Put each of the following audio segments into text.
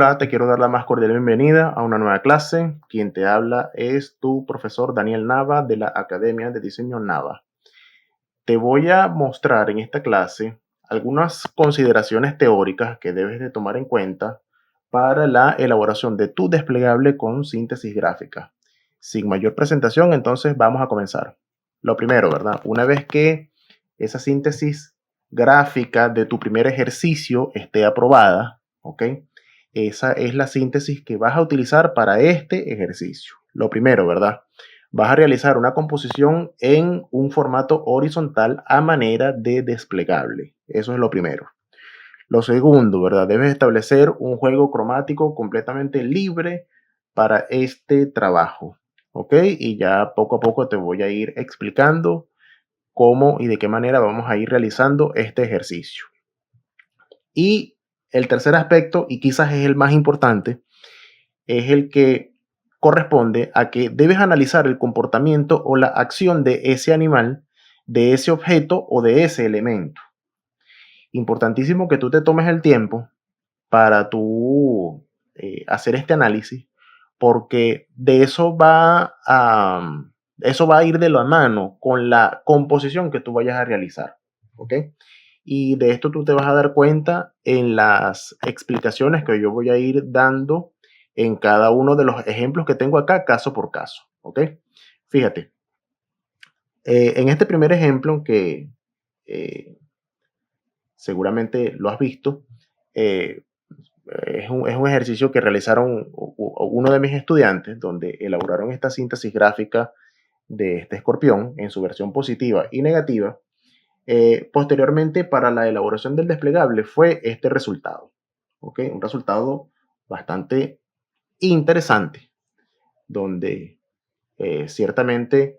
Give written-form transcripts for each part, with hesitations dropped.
Hola, te quiero dar la más cordial bienvenida a una nueva clase. Quien te habla es tu profesor Daniel Nava de la Academia de Diseño Nava. Te voy a mostrar en esta clase algunas consideraciones teóricas que debes de tomar en cuenta para la elaboración de tu desplegable con síntesis gráfica. Sin mayor presentación, entonces vamos a comenzar. Lo primero, ¿verdad? Una vez que esa síntesis gráfica de tu primer ejercicio esté aprobada, ¿ok? Esa es la síntesis que vas a utilizar para este ejercicio. Lo primero, ¿verdad? Vas a realizar una composición en un formato horizontal a manera de desplegable. Eso es lo primero. Lo segundo, ¿verdad? Debes establecer un juego cromático completamente libre para este trabajo. ¿Ok? Y ya poco a poco te voy a ir explicando cómo y de qué manera vamos a ir realizando este ejercicio. Y el tercer aspecto, y quizás es el más importante, es el que corresponde a que debes analizar el comportamiento o la acción de ese animal, de ese objeto o de ese elemento. Importantísimo que tú te tomes el tiempo para tú hacer este análisis, porque eso va a ir de la mano con la composición que tú vayas a realizar. ¿Ok? Y de esto tú te vas a dar cuenta en las explicaciones que yo voy a ir dando en cada uno de los ejemplos que tengo acá, caso por caso. ¿Ok? Fíjate, en este primer ejemplo que eh, seguramente lo has visto, eh, es un ejercicio que realizaron uno de mis estudiantes, donde elaboraron esta síntesis gráfica de este escorpión en su versión positiva y negativa. Posteriormente, para la elaboración del desplegable fue este resultado. ¿Ok? Un resultado bastante interesante, donde ciertamente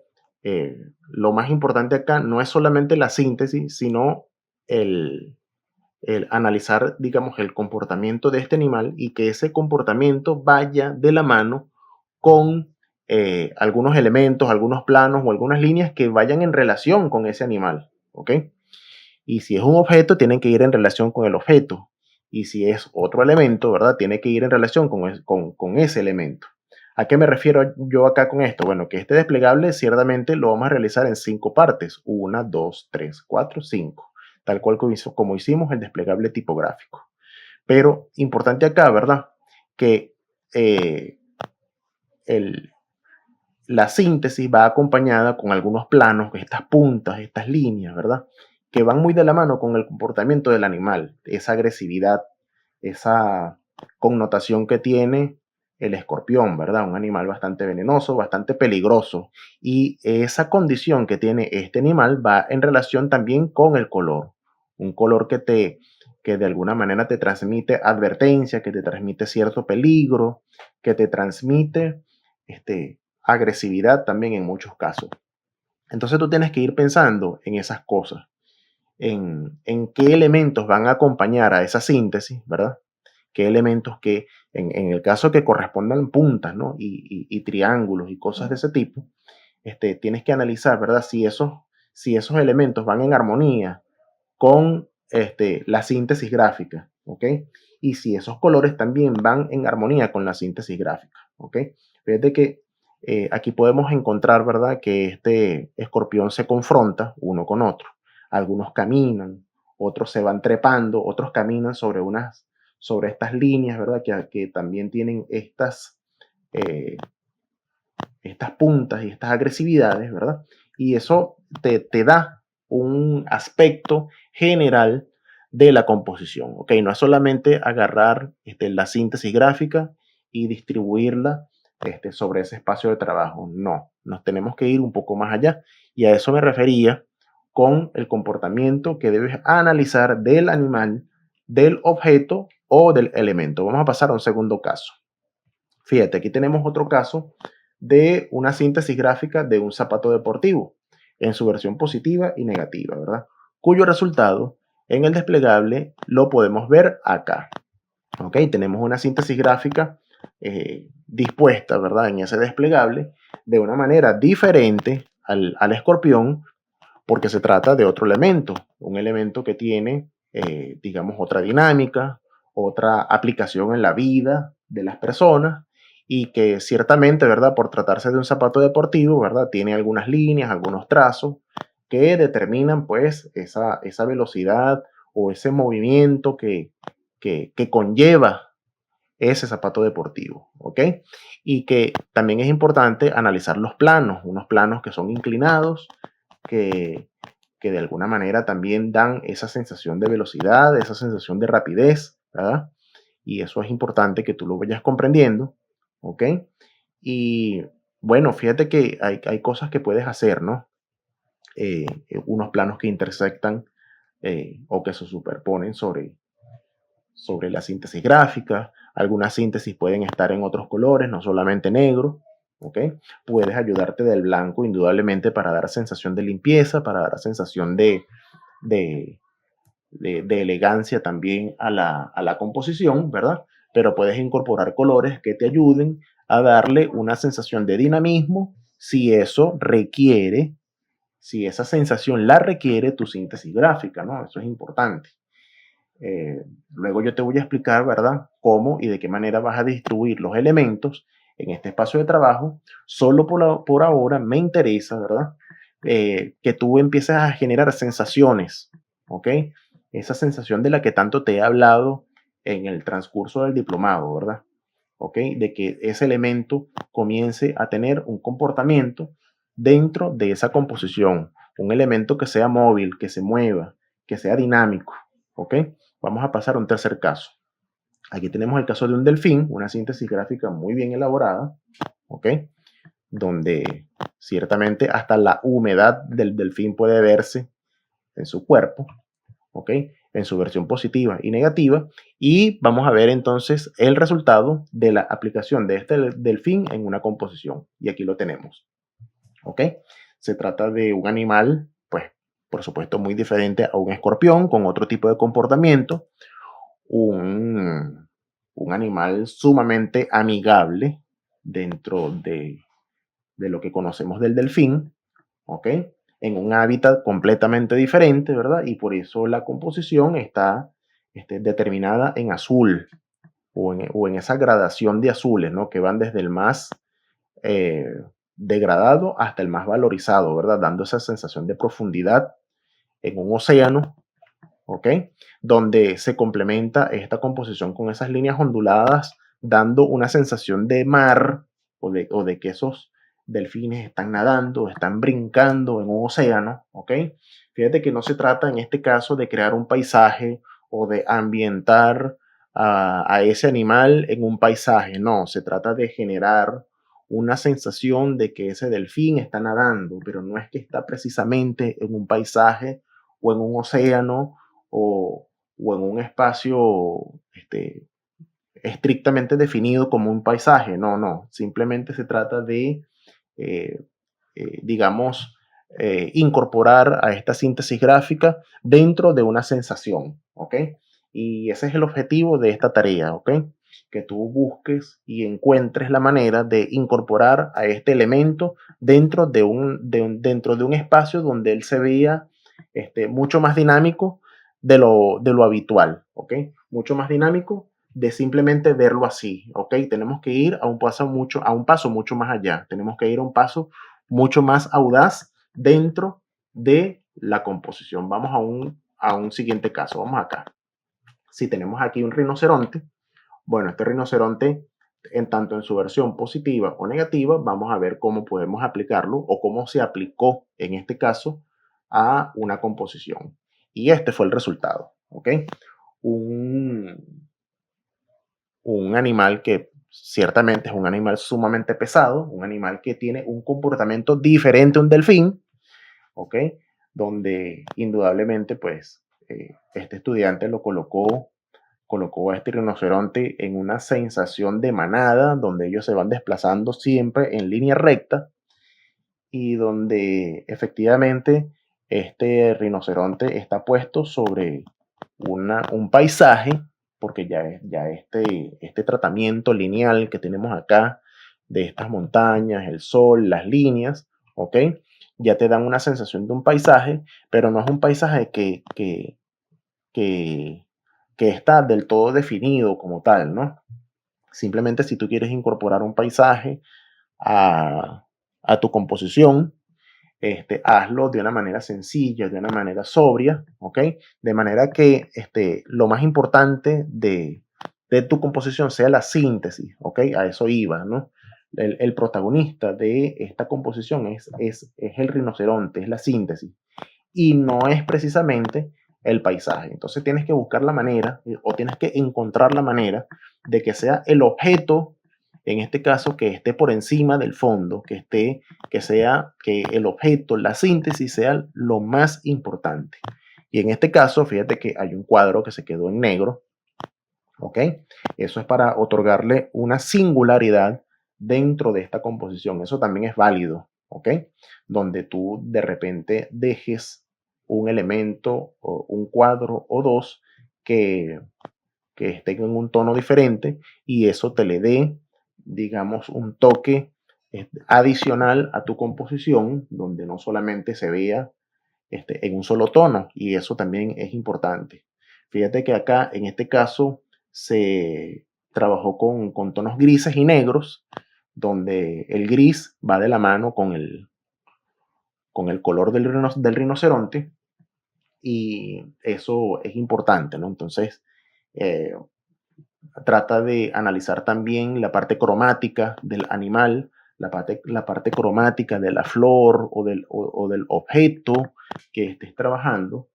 lo más importante acá no es solamente la síntesis, sino el, el analizar, digamos, el comportamiento de este animal y que ese comportamiento vaya de la mano con algunos elementos, algunos planos o algunas líneas que vayan en relación con ese animal. ¿Ok? Y si es un objeto, tienen que ir en relación con el objeto. Y si es otro elemento, ¿verdad? Tiene que ir en relación con ese elemento. ¿A qué me refiero yo acá con esto? Bueno, que este desplegable ciertamente lo vamos a realizar en 5 partes. 1, 2, 3, 4, 5. Tal cual como hicimos el desplegable tipográfico. Pero importante acá, ¿verdad? Que el, la síntesis va acompañada con algunos planos, estas puntas, estas líneas, ¿verdad? Que van muy de la mano con el comportamiento del animal, esa agresividad, esa connotación que tiene el escorpión, ¿verdad? Un animal bastante venenoso, bastante peligroso. Y esa condición que tiene este animal va en relación también con el color. Un color que de alguna manera te transmite advertencia, que te transmite cierto peligro, que te transmite agresividad también en muchos casos. Entonces tú tienes que ir pensando en esas cosas, en qué elementos van a acompañar a esa síntesis, ¿verdad? Qué elementos que, en el caso que correspondan puntas, ¿no? Y triángulos y cosas de ese tipo, tienes que analizar, ¿verdad? Si esos elementos van en armonía con la síntesis gráfica, ¿ok? Y si esos colores también van en armonía con la síntesis gráfica, ¿ok? Fíjate que aquí podemos encontrar, ¿verdad? Que este escorpión se confronta uno con otro. Algunos caminan, otros se van trepando, otros caminan sobre estas líneas, ¿verdad? Que también tienen estas puntas y estas agresividades, ¿verdad? Y eso te da un aspecto general de la composición, ¿ok? No es solamente agarrar la síntesis gráfica y distribuirla sobre ese espacio de trabajo, no, nos tenemos que ir un poco más allá y a eso me refería con el comportamiento que debes analizar del animal, del objeto o del elemento. Vamos a pasar a un segundo caso. Fíjate, aquí tenemos otro caso de una síntesis gráfica de un zapato deportivo en su versión positiva y negativa, ¿verdad? Cuyo resultado en el desplegable lo podemos ver acá. ¿Ok? Tenemos una síntesis gráfica dispuesta, ¿verdad? En ese desplegable de una manera diferente al escorpión porque se trata de otro elemento, un elemento que tiene, digamos, otra dinámica, otra aplicación en la vida de las personas y que ciertamente, ¿verdad? Por tratarse de un zapato deportivo, ¿verdad? Tiene algunas líneas, algunos trazos que determinan pues esa velocidad o ese movimiento que conlleva ese zapato deportivo, ¿ok? Y que también es importante analizar los planos, unos planos que son inclinados, que, que de alguna manera también dan esa sensación de velocidad, esa sensación de rapidez, ¿verdad? Y eso es importante que tú lo vayas comprendiendo, ¿ok? Y bueno, fíjate que hay cosas que puedes hacer, ¿no? Unos planos que intersectan o que se superponen sobre la síntesis gráfica. Algunas síntesis pueden estar en otros colores, no solamente negro. ¿Ok? Puedes ayudarte del blanco indudablemente para dar sensación de limpieza, para dar sensación de, de elegancia también a la composición, ¿verdad? Pero puedes incorporar colores que te ayuden a darle una sensación de dinamismo si eso requiere, si esa sensación la requiere tu síntesis gráfica, ¿no? Eso es importante. Luego yo te voy a explicar, ¿verdad?, cómo y de qué manera vas a distribuir los elementos en este espacio de trabajo. Solo por ahora me interesa, ¿verdad?, que tú empieces a generar sensaciones, ¿ok? Esa sensación de la que tanto te he hablado en el transcurso del diplomado, ¿verdad? ¿Ok? De que ese elemento comience a tener un comportamiento dentro de esa composición, un elemento que sea móvil, que se mueva, que sea dinámico, ¿ok? Vamos a pasar a un tercer caso. Aquí tenemos el caso de un delfín, una síntesis gráfica muy bien elaborada, ¿ok? Donde ciertamente hasta la humedad del delfín puede verse en su cuerpo, ¿ok? En su versión positiva y negativa. Y vamos a ver entonces el resultado de la aplicación de este delfín en una composición. Y aquí lo tenemos, ¿ok? Se trata de un animal, pues, por supuesto, muy diferente a un escorpión, con otro tipo de comportamiento, un animal sumamente amigable dentro de lo que conocemos del delfín, ¿ok? En un hábitat completamente diferente, ¿verdad? Y por eso la composición está determinada en azul o en esa gradación de azules, ¿no? Que van desde el más eh, degradado hasta el más valorizado, ¿verdad? Dando esa sensación de profundidad en un océano, ¿ok? Donde se complementa esta composición con esas líneas onduladas, dando una sensación de mar o de que esos delfines están nadando, están brincando en un océano, ¿ok? Fíjate que no se trata en este caso de crear un paisaje o de ambientar a ese animal en un paisaje, no, se trata de generar una sensación de que ese delfín está nadando, pero no es que está precisamente en un paisaje o en un océano o en un espacio estrictamente definido como un paisaje. No, no, simplemente se trata de, eh, digamos, incorporar a esta síntesis gráfica dentro de una sensación, ¿ok? Y ese es el objetivo de esta tarea, ¿ok? Que tú busques y encuentres la manera de incorporar a este elemento dentro de un espacio donde él se vea mucho más dinámico de lo habitual, ¿ok? Mucho más dinámico de simplemente verlo así, ¿ok? Tenemos que ir a un paso mucho más allá, tenemos que ir a un paso mucho más audaz dentro de la composición. Vamos a un siguiente caso, vamos acá. Si tenemos aquí un rinoceronte, bueno, este rinoceronte, en tanto en su versión positiva o negativa, vamos a ver cómo podemos aplicarlo o cómo se aplicó en este caso a una composición. Y este fue el resultado, ¿ok? Un, un animal que ciertamente es un animal sumamente pesado, un animal que tiene un comportamiento diferente a un delfín, ¿ok? Donde indudablemente, pues, este estudiante colocó a este rinoceronte en una sensación de manada, donde ellos se van desplazando siempre en línea recta y donde efectivamente este rinoceronte está puesto sobre un paisaje, porque ya este tratamiento lineal que tenemos acá de estas montañas, el sol, las líneas, ¿ok? Ya te dan una sensación de un paisaje, pero no es un paisaje que que está del todo definido como tal, ¿no? Simplemente si tú quieres incorporar un paisaje a tu composición, hazlo de una manera sencilla, de una manera sobria, ¿ok? De manera que lo más importante de tu composición sea la síntesis, ¿ok? A eso iba, ¿no? El protagonista de esta composición es el rinoceronte, es la síntesis, y no es precisamente el paisaje. Entonces tienes que buscar la manera o tienes que encontrar la manera de que sea el objeto, en este caso, que esté por encima del fondo, que el objeto, la síntesis sea lo más importante. Y en este caso, fíjate que hay un cuadro que se quedó en negro, ¿ok? Eso es para otorgarle una singularidad dentro de esta composición. Eso también es válido, ¿ok? Donde tú de repente dejes un elemento o un cuadro o dos que, que estén en un tono diferente y eso te le dé, digamos, un toque adicional a tu composición, donde no solamente se vea en un solo tono, y eso también es importante. Fíjate que acá, en este caso, se trabajó con tonos grises y negros, donde el gris va de la mano con el color del rinoceronte, y eso es importante, ¿no? Entonces, eh, trata de analizar también la parte cromática del animal, la parte cromática de la flor o del objeto que estés trabajando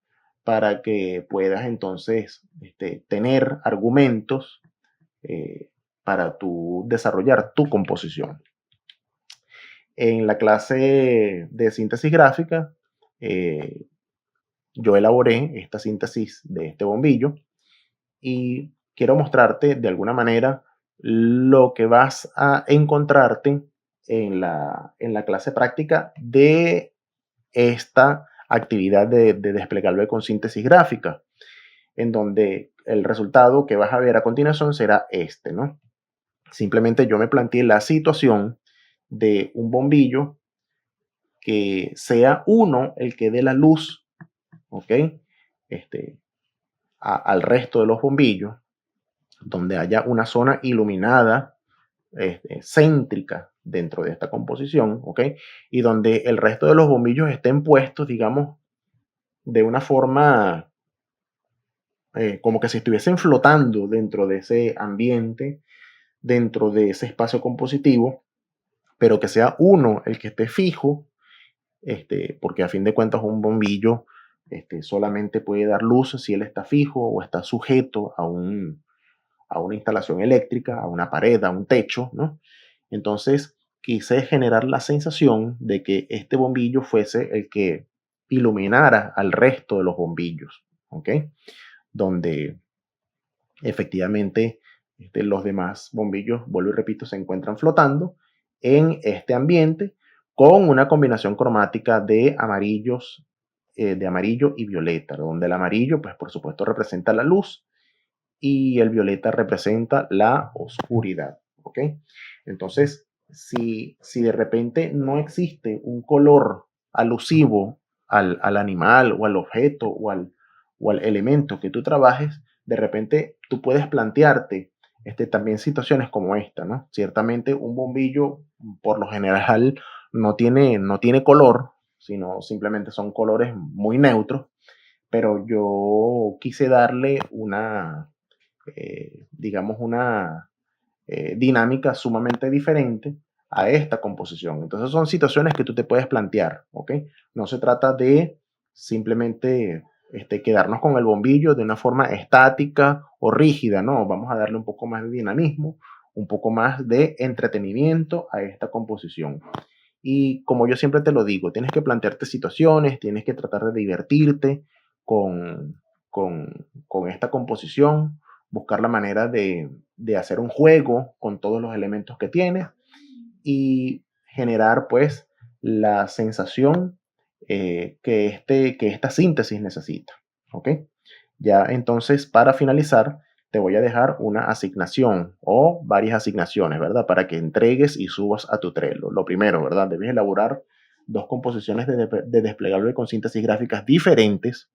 para que puedas entonces tener argumentos para tu desarrollar tu composición. En la clase de síntesis gráfica, eh, yo elaboré esta síntesis de este bombillo y quiero mostrarte de alguna manera lo que vas a encontrarte en la clase práctica de esta actividad de desplegable con síntesis gráfica, en donde el resultado que vas a ver a continuación será este, ¿no? Simplemente yo me planteé la situación de un bombillo que sea uno el que dé la luz, ¿ok? Este, al resto de los bombillos, donde haya una zona iluminada céntrica dentro de esta composición, ¿ok? Y donde el resto de los bombillos estén puestos, digamos, de una forma como que si estuviesen flotando dentro de ese ambiente, dentro de ese espacio compositivo, pero que sea uno el que esté fijo, porque a fin de cuentas un bombillo solamente puede dar luz si él está fijo o está sujeto a una instalación eléctrica, a una pared, a un techo, ¿no? Entonces quise generar la sensación de que este bombillo fuese el que iluminara al resto de los bombillos, ¿ok? Donde efectivamente los demás bombillos, vuelvo y repito, se encuentran flotando en este ambiente con una combinación cromática de amarillos, de amarillo y violeta, donde el amarillo, pues por supuesto, representa la luz y el violeta representa la oscuridad, ¿ok? Entonces, si de repente no existe un color alusivo al animal o al objeto o al elemento que tú trabajes, de repente tú puedes plantearte también situaciones como esta, ¿no? Ciertamente un bombillo por lo general no tiene color, sino simplemente son colores muy neutros, pero yo quise darle digamos, una dinámica sumamente diferente a esta composición. Entonces son situaciones que tú te puedes plantear, ¿ok? No se trata de simplemente quedarnos con el bombillo de una forma estática o rígida, no, vamos a darle un poco más de dinamismo, un poco más de entretenimiento a esta composición. Y como yo siempre te lo digo, tienes que plantearte situaciones, tienes que tratar de divertirte con, con esta composición, buscar la manera de hacer un juego con todos los elementos que tienes y generar pues la sensación que esta síntesis necesita. ¿Ok? Ya entonces para finalizar te voy a dejar una asignación o varias asignaciones, ¿verdad? Para que entregues y subas a tu Trello. Lo primero, ¿verdad? Debes elaborar dos composiciones de desplegable con síntesis gráficas diferentes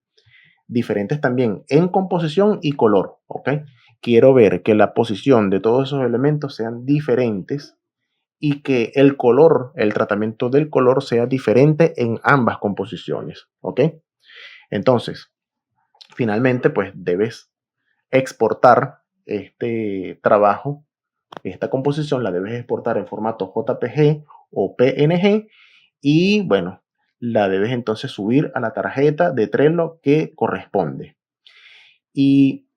diferentes también en composición y color, ¿ok? Quiero ver que la posición de todos esos elementos sean diferentes y que el color, el tratamiento del color sea diferente en ambas composiciones, ¿ok? Entonces, finalmente, pues debes exportar este trabajo, esta composición la debes exportar en formato JPG o PNG y bueno, la debes entonces subir a la tarjeta de Trello que corresponde. Y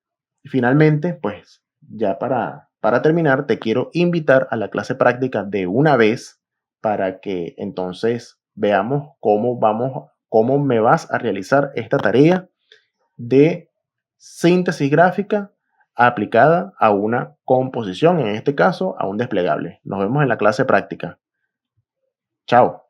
finalmente, pues ya para terminar, te quiero invitar a la clase práctica de una vez para que entonces veamos cómo me vas a realizar esta tarea de síntesis gráfica aplicada a una composición, en este caso a un desplegable. Nos vemos en la clase práctica. Chao.